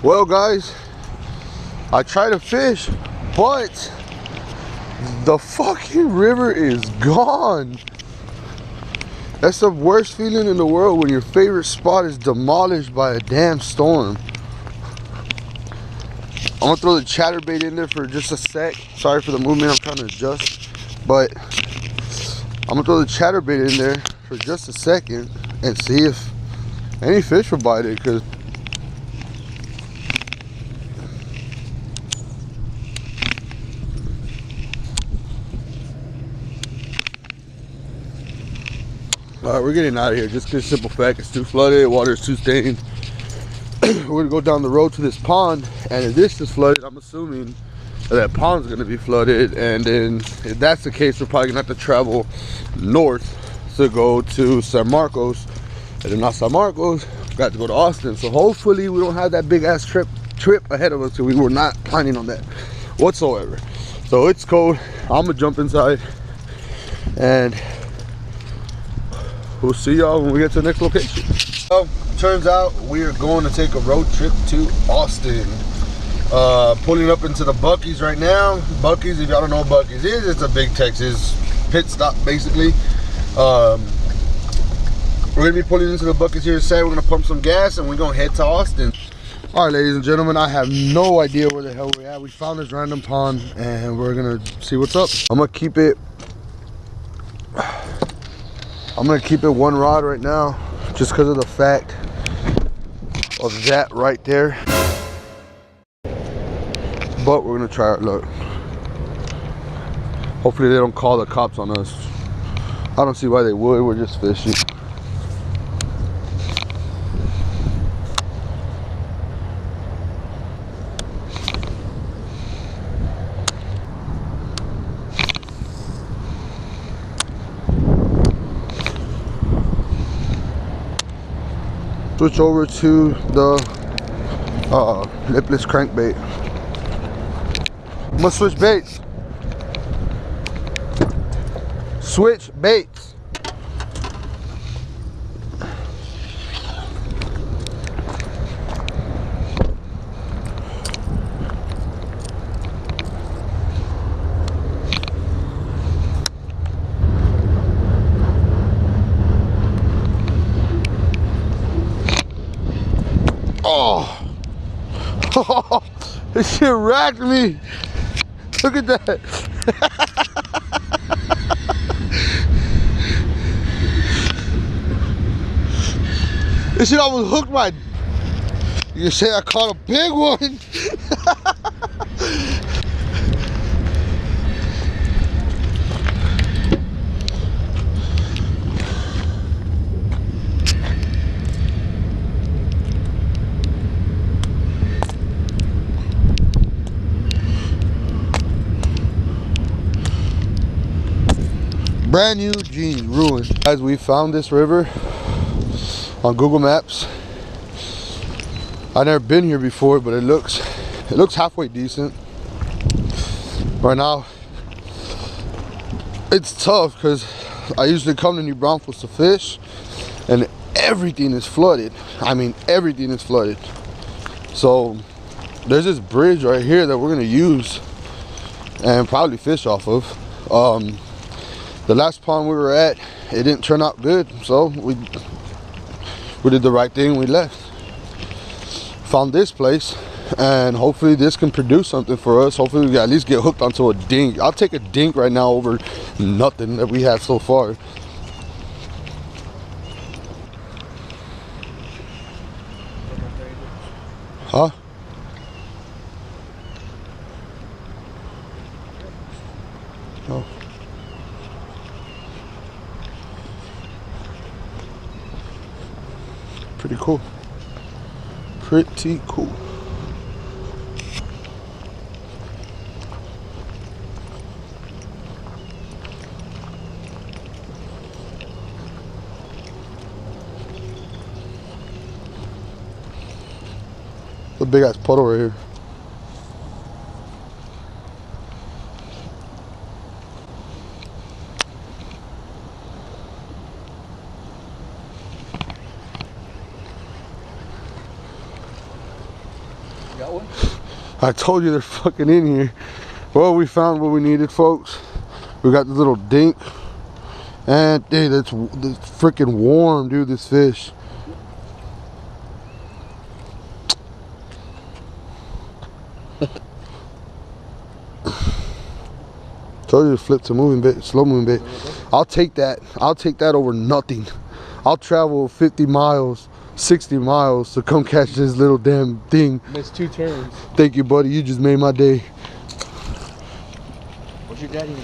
Well guys, I try to fish, but the fucking river is gone. That's the worst feeling in the world, when your favorite spot is demolished by a damn storm. I'm gonna throw the chatterbait in there for just a sec. Sorry for the movement, I'm trying to adjust. But I'm gonna throw the chatterbait in there for just a second and see if any fish will bite it, because alright, we're getting out of here just because simple fact, it's too flooded, water is too stained. We're gonna go down the road to this pond, and if this is flooded, I'm assuming that pond's gonna be flooded, and then if that's the case, we're probably gonna have to travel north to go to San Marcos, and then not San Marcos, we got to go to Austin. So hopefully we don't have that big ass trip ahead of us, because we were not planning on that whatsoever. So it's cold, I'm gonna jump inside, and we'll see y'all when we get to the next location. So, turns out we are going to take a road trip to Austin. Pulling up into the Buc-ee's right now. Buc-ee's, if y'all don't know what Buc-ee's is, it's a big Texas pit stop basically. We're gonna be pulling into the Buc-ee's here in a second. We're gonna pump some gas and we're gonna head to Austin. All right, ladies and gentlemen, I have no idea where the hell we're at. We found this random pond and we're gonna see what's up. I'm gonna keep it one rod right now, just because of the fact of that right there. But we're gonna try our luck. Hopefully they don't call the cops on us. I don't see why they would. We're just fishing. Switch over to the lipless crankbait. I'm gonna switch baits. Switch baits. Oh, this shit racked me. Look at that. This shit almost hooked my. You can say I caught a big one. Brand new jeans, ruined. Guys, we found this river on Google Maps. I've never been here before, but it looks halfway decent. Right now, it's tough because I usually come to New Braunfels to fish, and everything is flooded. I mean, everything is flooded. So there's this bridge right here that we're gonna use and probably fish off of. The last pond we were at, it didn't turn out good, so we did the right thing. We left. Found this place, and hopefully this can produce something for us. Hopefully we can at least get hooked onto a dink. I'll take a dink right now over nothing that we have so far. Huh? Oh. Pretty cool. Pretty cool. The big ass puddle right here. that one? I told you they're fucking in here. Well, we found what we needed, folks. We got this little dink. And dude, that's freaking warm, dude, this fish. Told you to flip to moving bait, slow moving bait. I'll take that. I'll take that over nothing. I'll travel 50 miles, 60 miles to come catch this little damn thing. Missed 2 turns. Thank you, buddy. You just made my day. What's your daddy name?